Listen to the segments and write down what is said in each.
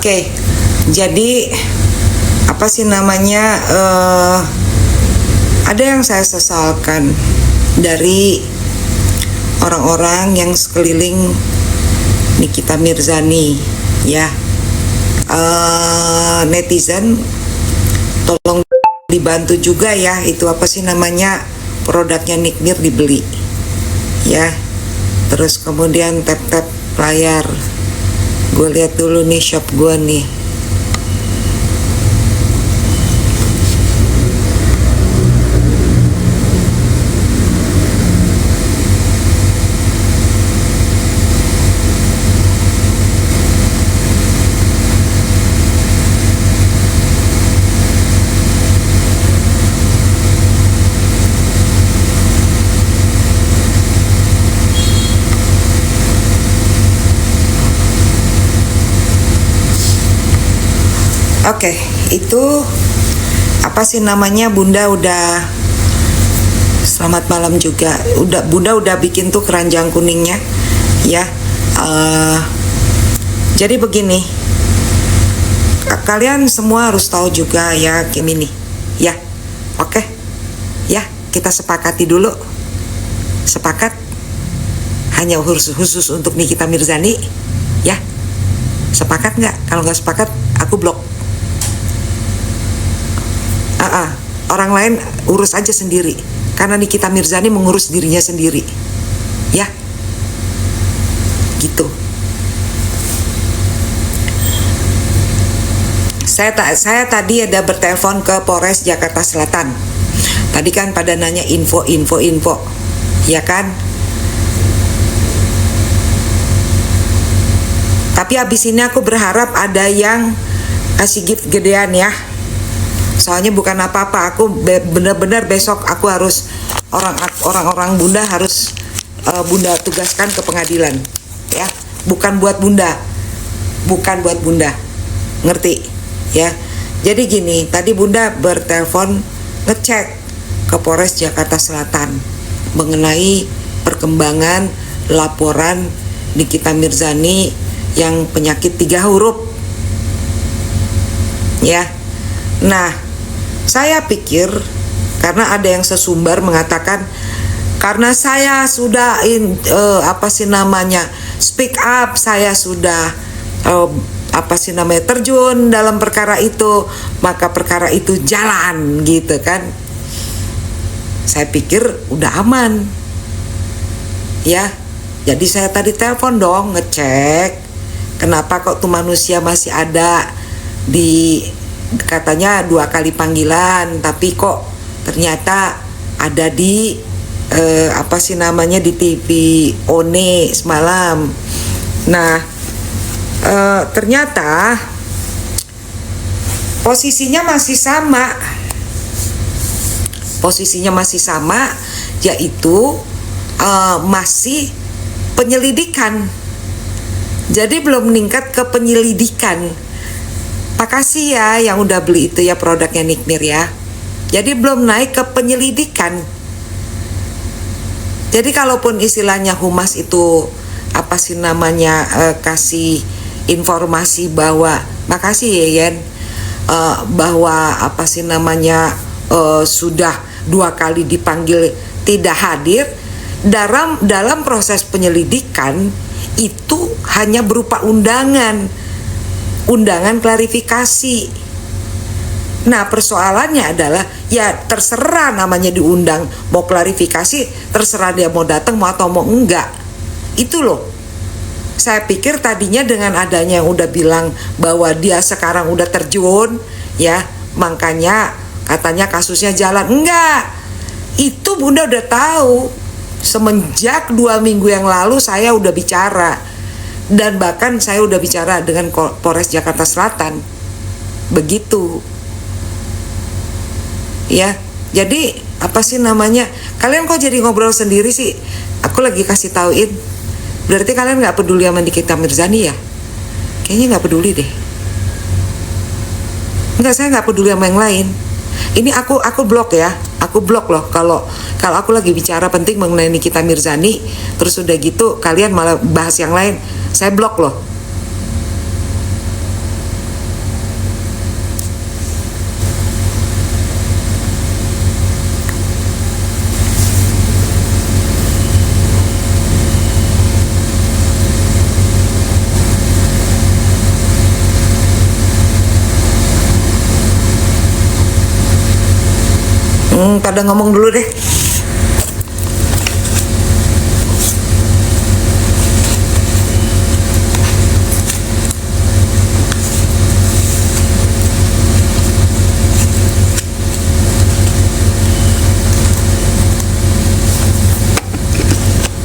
Oke, jadi apa sih namanya? Ada yang saya sesalkan dari orang-orang yang sekeliling Nikita Mirzani, ya. Netizen, tolong dibantu juga ya, itu apa sih namanya, produknya Nikmir dibeli, ya. Terus kemudian tap-tap layar. Gue lihat dulu nih shop gue nih. Oke, itu apa sih namanya, Bunda udah selamat malam juga. Bunda udah bikin tuh keranjang kuningnya, ya. Jadi begini, kalian semua harus tahu juga ya, Kim ini, ya. Oke, ya, kita sepakati dulu. Sepakat hanya khusus untuk Nikita Mirzani, ya. Sepakat nggak? Kalau nggak sepakat, aku blok. Orang lain urus aja sendiri, karena Nikita Mirzani mengurus dirinya sendiri, ya, gitu. Saya tadi ada bertelepon ke Polres Jakarta Selatan. Tadi kan pada nanya info, ya kan? Tapi abis ini aku berharap ada yang kasih gift gedean ya. Soalnya bukan apa-apa, aku benar-benar besok aku harus orang-orang Bunda harus Bunda tugaskan ke pengadilan, ya. Bukan buat Bunda, ngerti, ya. Jadi gini, tadi Bunda bertelepon ngecek ke Polres Jakarta Selatan mengenai perkembangan laporan Nikita Mirzani yang penyakit 3 huruf, ya. Nah, saya pikir karena ada yang sesumbar mengatakan karena saya sudah speak up, saya sudah terjun dalam perkara itu, maka perkara itu jalan, gitu kan. Saya pikir udah aman, ya. Jadi saya tadi telepon dong, ngecek kenapa kok tuh manusia masih ada di, katanya 2 kali panggilan, tapi kok ternyata ada di di TV One semalam. Nah, ternyata posisinya masih sama, yaitu masih penyelidikan. Jadi belum meningkat ke penyelidikan. Makasih ya yang udah beli itu ya produknya Nikmir ya. Jadi belum naik ke penyelidikan. Jadi kalaupun istilahnya humas itu kasih informasi bahwa makasih ya Yen, bahwa sudah 2 kali dipanggil tidak hadir, dalam proses penyelidikan itu hanya berupa undangan klarifikasi. Nah, persoalannya adalah ya terserah, namanya diundang, mau klarifikasi terserah dia mau datang mau atau mau enggak. Itu loh. Saya pikir tadinya dengan adanya yang udah bilang bahwa dia sekarang udah terjun, ya, makanya katanya kasusnya jalan. Enggak. Itu Bunda udah tahu. Semenjak 2 minggu yang lalu saya udah bicara. Dan bahkan saya udah bicara dengan Polres Jakarta Selatan. Begitu. Ya, jadi kalian kok jadi ngobrol sendiri sih? Aku lagi kasih tauin. Berarti kalian nggak peduli sama Nikita Mirzani ya? Kayaknya nggak peduli deh. Enggak, saya nggak peduli sama yang lain. Ini aku blok ya. Aku blok loh kalau aku lagi bicara penting mengenai Nikita Mirzani, terus udah gitu kalian malah bahas yang lain. Saya blok loh. Pada ngomong dulu deh.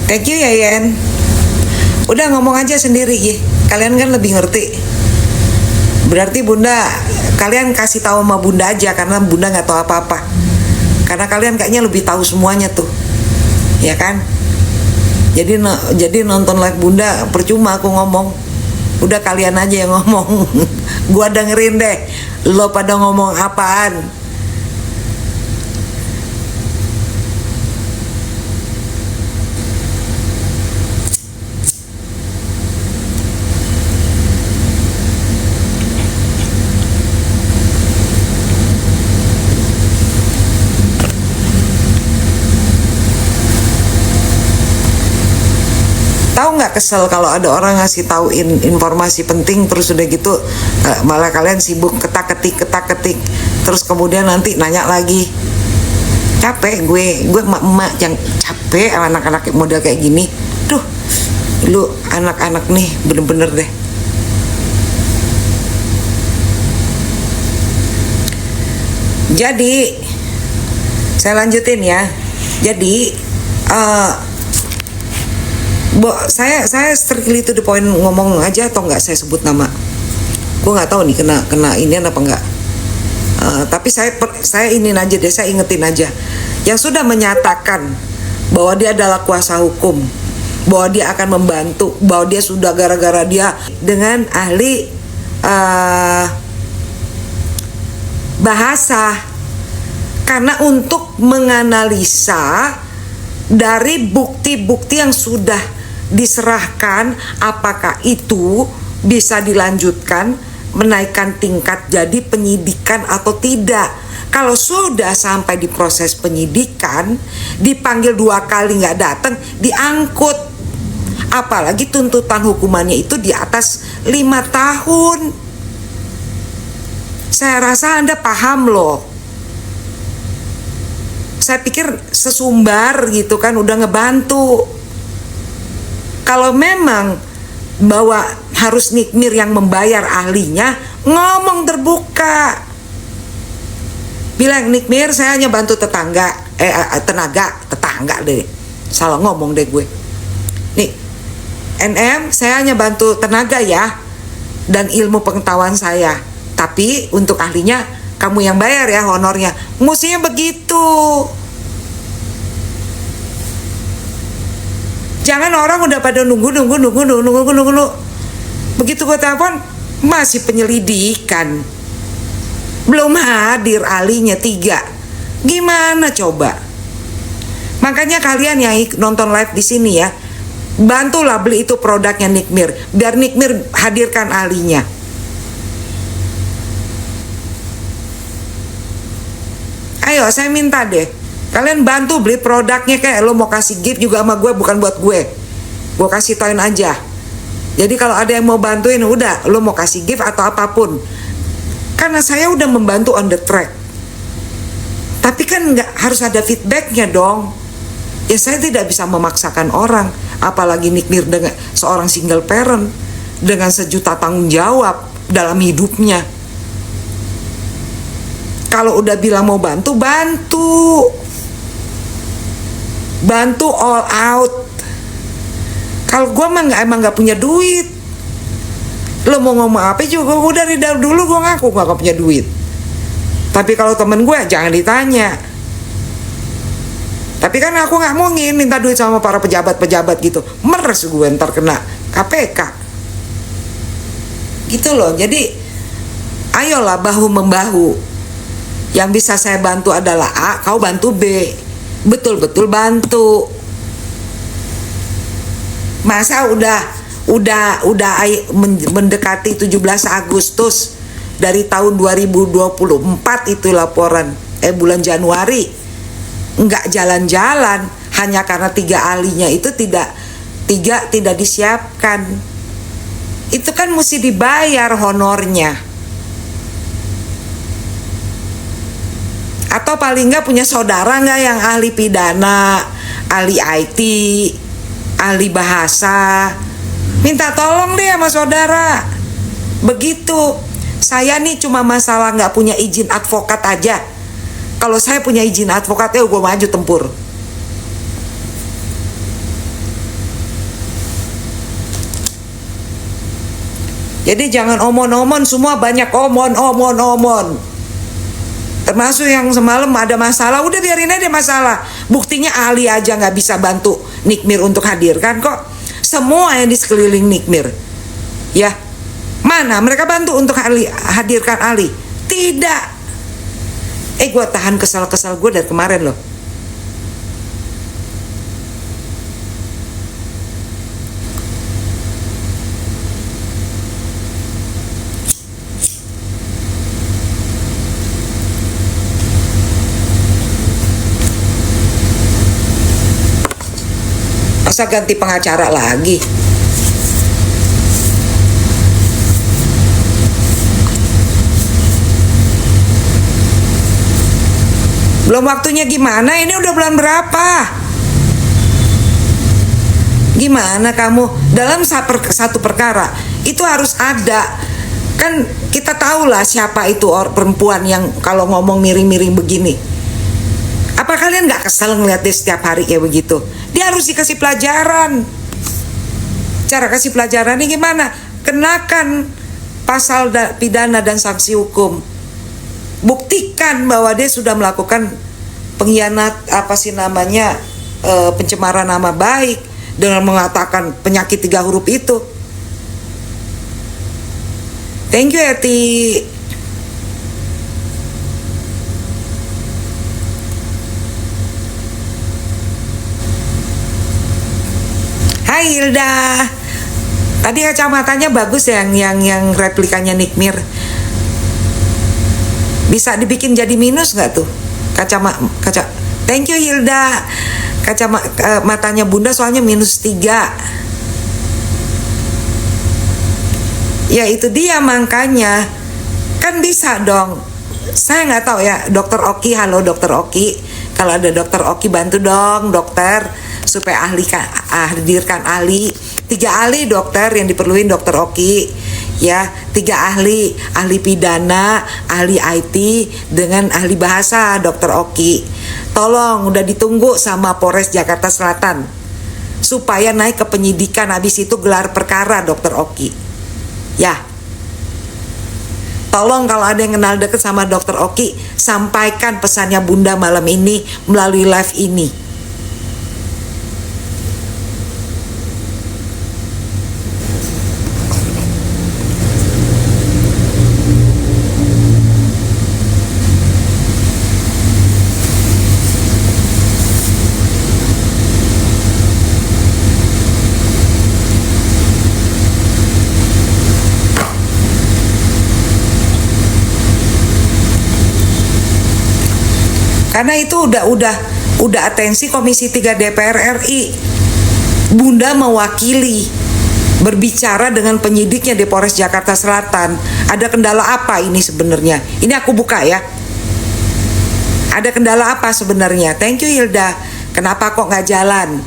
Thank you ya Yen. Udah ngomong aja sendiri ya. Kalian kan lebih ngerti. Berarti Bunda, kalian kasih tahu sama Bunda aja karena Bunda nggak tahu apa-apa. Karena kalian kayaknya lebih tahu semuanya tuh, ya kan? Jadi nonton live Bunda percuma aku ngomong. Udah kalian aja yang ngomong. Gua dengerin deh. Lo pada ngomong apaan? Tahu nggak kesel kalau ada orang ngasih tahu informasi penting terus udah gitu malah kalian sibuk ketak-ketik terus kemudian nanti nanya lagi. Capek gue emak-emak yang capek anak-anak model kayak gini. Duh, lu anak-anak nih bener-bener deh. Jadi saya lanjutin ya. Jadi saya strictly to the point ngomong aja atau nggak saya sebut nama. Gue nggak tahu nih kena ini apa enggak. Tapi saya ini aja deh, saya ingetin aja. Yang sudah menyatakan bahwa dia adalah kuasa hukum, bahwa dia akan membantu, bahwa dia sudah gara-gara dia dengan ahli bahasa. Karena untuk menganalisa dari bukti-bukti yang sudah diserahkan, apakah itu bisa dilanjutkan menaikkan tingkat jadi penyidikan atau tidak. Kalau sudah sampai di proses penyidikan, dipanggil 2 kali nggak datang, diangkut. Apalagi tuntutan hukumannya itu di atas 5 tahun. Saya rasa Anda paham loh. Saya pikir sesumbar gitu kan udah ngebantu. Kalau memang bahwa harus Nikmir yang membayar ahlinya, ngomong terbuka. Bilang, Nikmir saya hanya bantu tetangga deh. Salah ngomong deh gue. Nih, NM saya hanya bantu tenaga ya, dan ilmu pengetahuan saya. Tapi untuk ahlinya kamu yang bayar ya honornya. Mestinya begitu. Jangan orang udah pada nunggu. Begitu gue telepon masih penyelidikan. Belum hadir ahlinya 3. Gimana coba? Makanya kalian yang nonton live di sini ya, bantulah beli itu produknya Nikmir, biar Nikmir hadirkan ahlinya. Ayo saya minta deh. Kalian bantu beli produknya, kayak lo mau kasih gift juga sama gue, bukan buat gue kasih tauin aja. Jadi kalau ada yang mau bantuin, udah lo mau kasih gift atau apapun, karena saya udah membantu on the track. Tapi kan nggak harus ada feedbacknya dong. Ya saya tidak bisa memaksakan orang, apalagi Nikmir dengan seorang single parent dengan sejuta tanggung jawab dalam hidupnya. Kalau udah bilang mau bantu all out. Kalau gue emang nggak punya duit. Lo mau ngomong apa juga, gue dari dulu gue ngaku gak punya duit. Tapi kalau temen gue jangan ditanya. Tapi kan aku nggak mau minta duit sama para pejabat gitu. Meres gue ntar kena KPK. Gitu loh. Jadi ayolah bahu membahu. Yang bisa saya bantu adalah A, kau bantu B. Betul-betul bantu. Masa udah mendekati 17 Agustus dari tahun 2024 itu laporan bulan Januari nggak jalan-jalan hanya karena 3 ahlinya itu tidak disiapkan. Itu kan mesti dibayar honornya. Atau paling nggak punya saudara nggak yang ahli pidana, ahli IT, ahli bahasa, minta tolong deh sama saudara. Begitu. Saya nih cuma masalah nggak punya izin advokat aja. Kalau saya punya izin advokat, gue maju tempur. Jadi jangan omon-omon, semua banyak omon. Termasuk yang semalam ada masalah, udah biarin aja masalah. Buktinya ahli aja nggak bisa bantu Nikmir untuk hadirkan kok. Semua yang di sekeliling Nikmir, ya, mana mereka bantu untuk hadirkan ahli? Tidak. Gue tahan kesal-kesal gue dari kemarin loh. Masa ganti pengacara lagi? Belum waktunya gimana? Ini udah bulan berapa? Gimana kamu? Dalam satu perkara itu harus ada. Kan kita tahulah siapa itu perempuan yang kalau ngomong miring-miring begini. Apa kalian gak kesel ngeliat dia setiap hari kayak begitu? Dia harus dikasih pelajaran. Cara kasih pelajarannya gimana? Kenakan pasal pidana dan sanksi hukum. Buktikan bahwa dia sudah melakukan pengkhianat, pencemaran nama baik dengan mengatakan penyakit 3 huruf itu. Thank you, Eti. Hai Hilda. Tadi kacamatanya bagus yang replikanya Nikmir. Bisa dibikin jadi minus nggak tuh kaca? Thank you Hilda. Matanya Bunda soalnya -3. Ya itu dia, makanya kan bisa dong. Saya nggak tahu ya, Dokter Oki. Halo Dokter Oki. Kalau ada Dokter Oki bantu dong dokter supaya hadirkan ahli. 3 ahli dokter yang diperluin Dokter Oki, ya, 3 ahli pidana, ahli IT dengan ahli bahasa Dokter Oki. Tolong, udah ditunggu sama Polres Jakarta Selatan supaya naik ke penyidikan, habis itu gelar perkara Dokter Oki, ya. Tolong kalau ada yang kenal deket sama Dokter Oki, sampaikan pesannya Bunda malam ini melalui live ini. Karena itu udah atensi Komisi 3 DPR RI. Bunda mewakili berbicara dengan penyidiknya di Polres Jakarta Selatan. Ada kendala apa ini sebenarnya? Ini aku buka ya. Ada kendala apa sebenarnya? Thank you Hilda. Kenapa kok nggak jalan?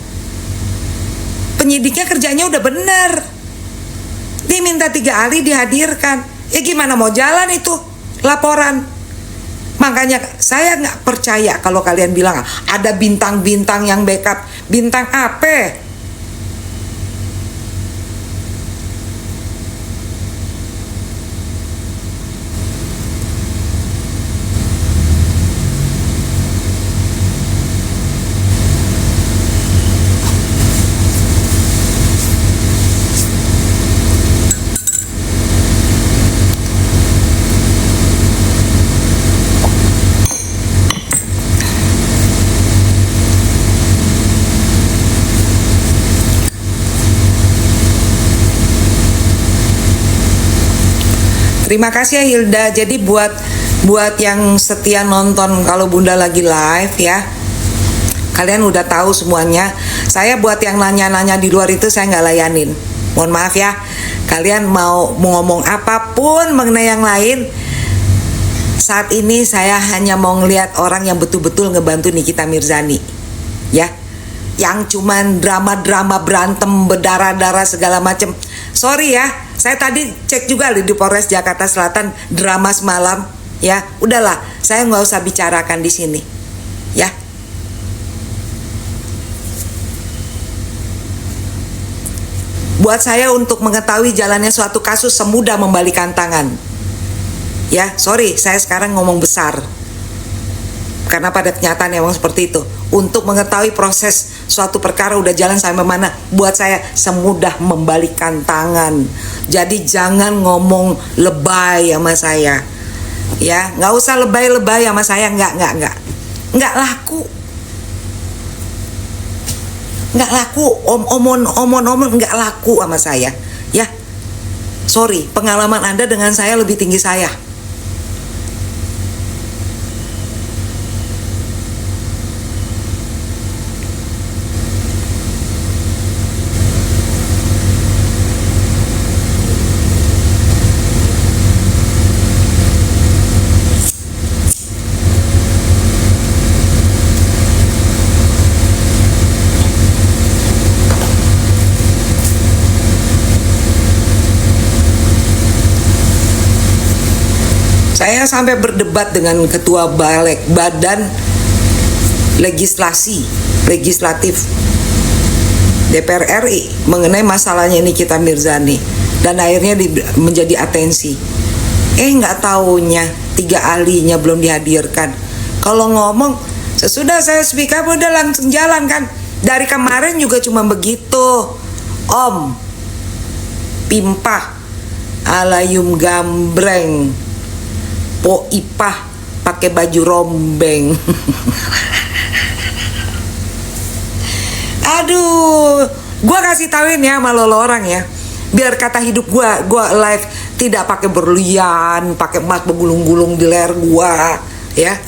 Penyidiknya kerjanya udah bener. Dia minta 3 ahli dihadirkan. Ya gimana mau jalan itu laporan? Makanya saya nggak percaya kalau kalian bilang ada bintang-bintang yang backup. Bintang apa? Terima kasih ya Hilda. Jadi buat yang setia nonton kalau Bunda lagi live ya, kalian udah tahu semuanya. Saya buat yang nanya-nanya di luar itu saya nggak layanin. Mohon maaf ya. Kalian mau ngomong apapun mengenai yang lain, Saat ini saya hanya mau ngelihat orang yang betul-betul ngebantu Nikita Mirzani, ya. Yang cuman drama-drama berantem berdarah-darah segala macem. Sorry ya, saya tadi cek juga di Polres Jakarta Selatan drama semalam, ya. Udahlah, saya nggak usah bicarakan di sini, ya. Buat saya untuk mengetahui jalannya suatu kasus semudah membalikan tangan. Ya, sorry, saya sekarang ngomong besar. Karena pada kenyataan emang seperti itu. Untuk mengetahui proses suatu perkara udah jalan sampai mana, buat saya semudah membalikan tangan. Jadi jangan ngomong lebay sama saya. Ya, nggak usah lebay-lebay sama saya, nggak laku. Nggak laku, omon nggak laku sama saya, ya. Sorry, pengalaman Anda dengan saya lebih tinggi saya. Saya sampai berdebat dengan ketua badan legislatif DPR RI mengenai masalahnya Nikita Mirzani, dan akhirnya menjadi atensi. Nggak taunya 3 ahlinya belum dihadirkan. Kalau ngomong sesudah saya speak up udah langsung jalan kan. Dari kemarin juga cuma begitu. Om Pimpah Alayum Gambreng Po Ipah pakai baju rombeng. Aduh, gua kasih tauin ya sama lo orang ya, biar kata hidup gua live tidak pakai berlian, pakai emas bergulung-gulung di leher gua, ya.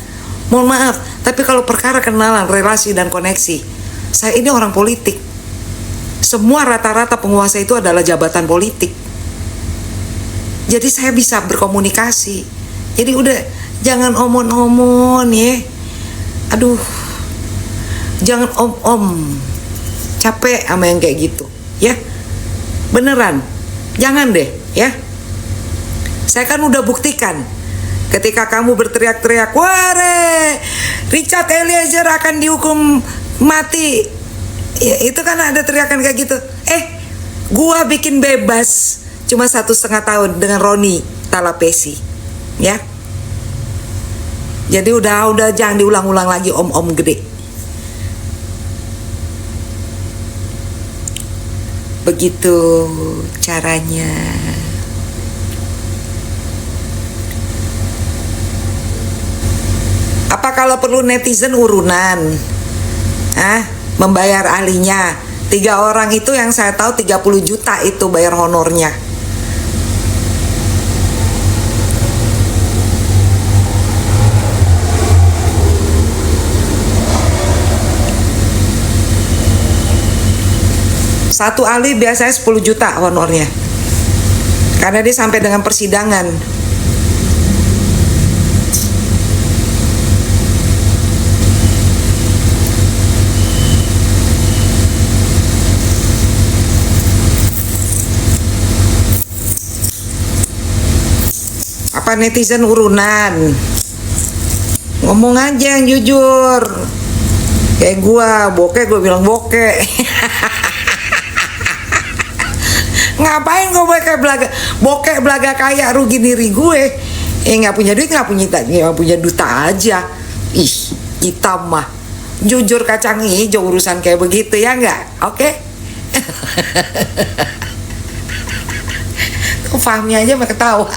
Mohon maaf, tapi kalau perkara kenalan, relasi dan koneksi, saya ini orang politik. Semua rata-rata penguasa itu adalah jabatan politik. Jadi saya bisa berkomunikasi. Jadi udah jangan omon-omon ya. Aduh, jangan om-om. Capek sama yang kayak gitu, ya. Beneran, jangan deh, ya. Saya kan udah buktikan. Ketika kamu berteriak-teriak, "Ware, Richard Eliezer akan dihukum mati." Ya, itu kan ada teriakan kayak gitu. Gua bikin bebas cuma 1,5 tahun dengan Roni Talapesi, ya. Jadi udah jangan diulang-ulang lagi om-om gede. Begitu caranya. Apa kalau perlu netizen urunan? Membayar ahlinya. 3 orang itu yang saya tahu 30 juta itu bayar honornya. Satu ahli biasanya 10 juta honornya. Karena dia sampai dengan persidangan. Apa netizen urunan? Ngomong aja yang jujur. Kayak gua bokeh, bilang bokeh. Ngapain gue bokeh belaga kaya, rugi diri gue. Nggak punya duit, nggak punya duta aja. Ih, kita mah jujur kacang hijau urusan kayak begitu, ya nggak? Oke? Fahmi aja mah ketawa.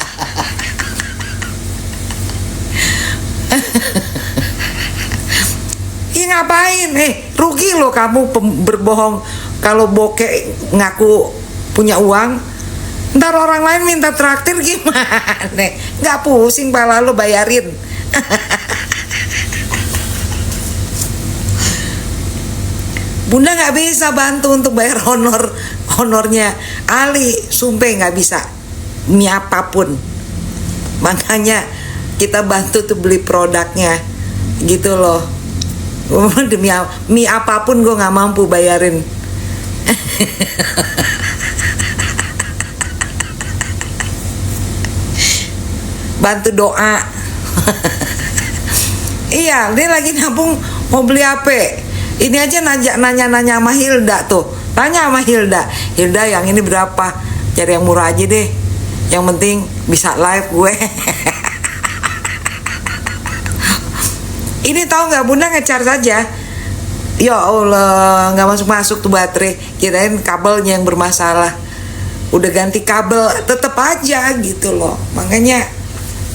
Ih, ngapain? Rugi loh kamu berbohong. Kalau bokeh ngaku punya uang, ntar orang lain minta traktir gimana? Nggak pusing pala lo bayarin. Bunda nggak bisa bantu untuk bayar honornya Ali, sumpah nggak bisa, apapun. Makanya kita bantu tuh beli produknya gitu loh. Demi mie apapun gue nggak mampu bayarin. Bantu doa. Iya, dia lagi nabung mau beli HP. Ini aja nanya sama Hilda tuh. Tanya sama Hilda, Hilda yang ini berapa? Cari yang murah aja deh. Yang penting bisa live gue. Ini tahu nggak, Bunda nge-charge saja. Ya Allah, nggak masuk tuh baterai. Kirain kabelnya yang bermasalah. Udah ganti kabel, tetep aja gitu loh. Makanya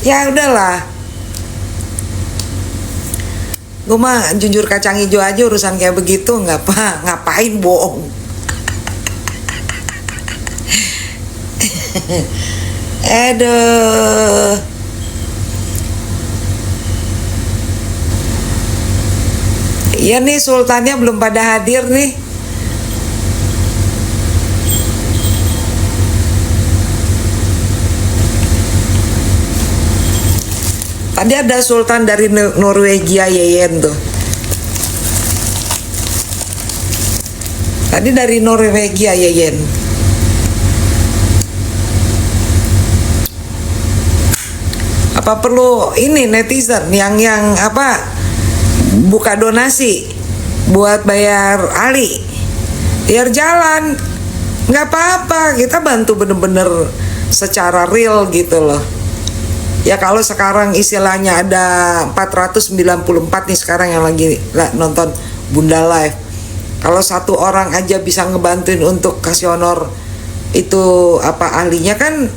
ya udahlah. Gue mah jujur kacang hijau aja urusan kayak begitu ngapain bohong. Aduh. Iya nih, sultannya belum pada hadir nih. Tadi ada sultan dari Norwegia, Yeyen tuh. Tadi dari Norwegia, Yeyen. Apa perlu ini netizen yang apa buka donasi buat bayar Ali biar jalan? Nggak apa-apa, kita bantu bener-bener secara real gitu loh. Ya kalau sekarang istilahnya ada 494 nih sekarang yang lagi nonton Bunda Live. Kalau satu orang aja bisa ngebantuin untuk kasih honor itu apa ahlinya, kan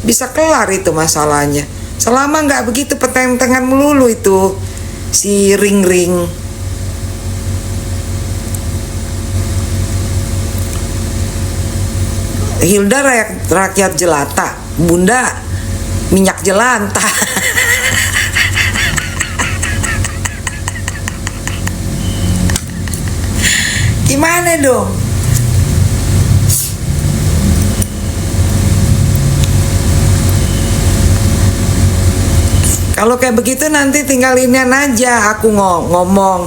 bisa kelar itu masalahnya. Selama nggak begitu peteng-tengan melulu itu si ring-ring. Hilda rakyat jelata, Bunda minyak jelantah. Gimana dong? Kalau kayak begitu nanti tinggal inian aja aku ngomong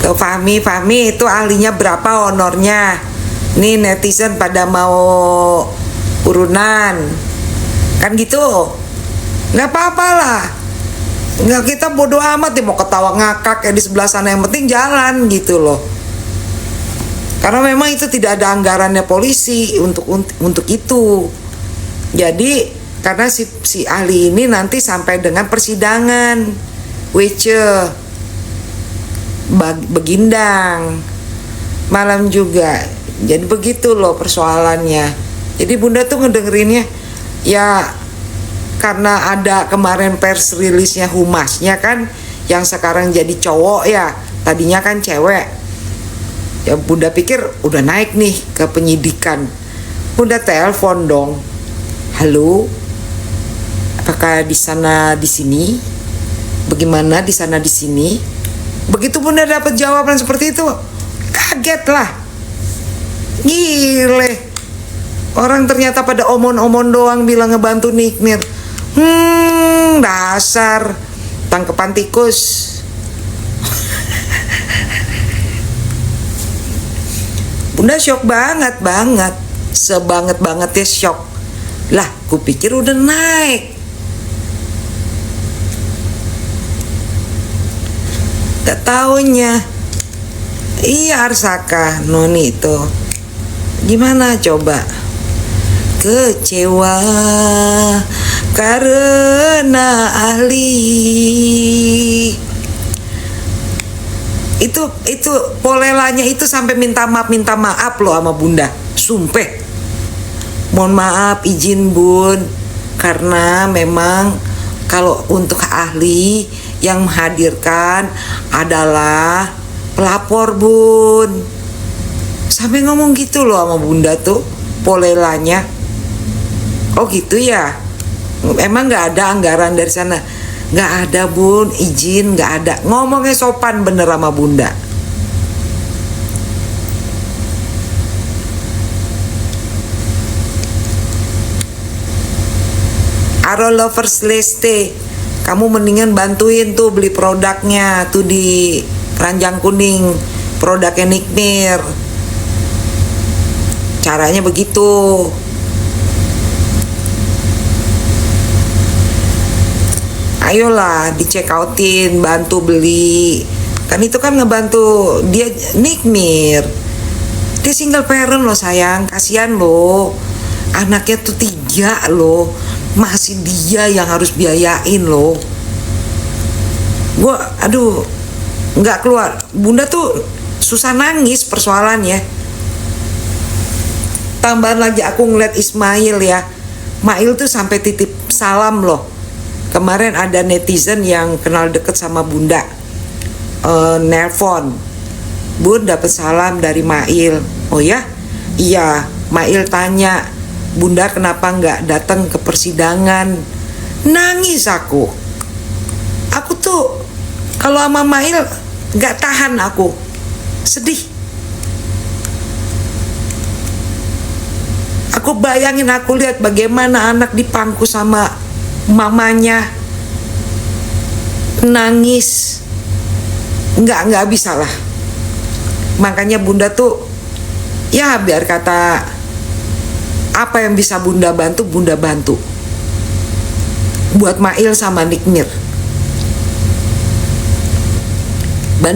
ke Fahmi itu ahlinya berapa honornya. Nih netizen pada mau urunan. Kan gitu. Nggak apa-apa lah. Nggak, kita bodoh amat ya mau ketawa ngakak ya di sebelah sana, yang penting jalan gitu loh. Karena memang itu tidak ada anggarannya polisi untuk itu. Jadi karena si ahli ini nanti sampai dengan persidangan Wece begindang malam juga. Jadi begitu loh persoalannya. Jadi Bunda tuh ngedengerinnya ya karena ada kemarin pers rilisnya humasnya kan, yang sekarang jadi cowok ya, tadinya kan cewek. Ya Bunda pikir udah naik nih ke penyidikan. Bunda telepon dong. Halo, apakah di sana di sini? Bagaimana di sana di sini? Begitu Bunda dapat jawaban seperti itu, kaget lah. Gile. Orang ternyata pada omon-omon doang bilang ngebantu Nikmir. Dasar tangkepan tikus. Bunda shock banget. Sebanget ya shock. Lah, kupikir udah naik. Tak taunya. Iya Arsaka, Noni itu. Gimana coba? Kecewa karena ahli. Itu polelanya itu sampai minta maaf loh sama Bunda. Sumpah. Mohon maaf, izin Bun, karena memang kalau untuk ahli yang menghadirkan adalah pelapor Bun. Sampai ngomong gitu loh sama Bunda tuh polelanya. Oh gitu ya. Emang nggak ada anggaran dari sana? Nggak ada Bun, izin nggak ada. Ngomongnya sopan bener sama Bunda. Aro lovers leste, Kamu mendingan bantuin tuh beli produknya tuh di Ranjang Kuning, produknya Nikmir. Caranya begitu. Ayolah di check outin, bantu beli. Kan itu kan ngebantu dia Nikmir. Dia single parent loh sayang, kasihan loh. Anaknya tuh 3 loh, masih dia yang harus biayain loh. Aduh, nggak keluar. Bunda tuh susah nangis persoalannya. Tambahan lagi aku ngeliat Ismail ya. Mail tuh sampai titip salam loh. Kemarin ada netizen yang kenal deket sama Bunda, nelpon, Bun dapat salam dari Mail. Oh ya? Iya. Mail tanya, Bunda kenapa nggak datang ke persidangan? Nangis aku. Aku tuh kalau sama Mail nggak tahan aku, sedih. Aku bayangin, aku lihat bagaimana anak dipangku sama mamanya, nangis, nggak bisa lah. Makanya Bunda tuh ya biar kata apa yang bisa Bunda bantu, Bunda bantu buat Mail sama Nikmir.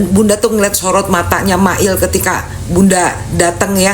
Bunda tuh ngeliat sorot matanya Mail ketika Bunda datang ya,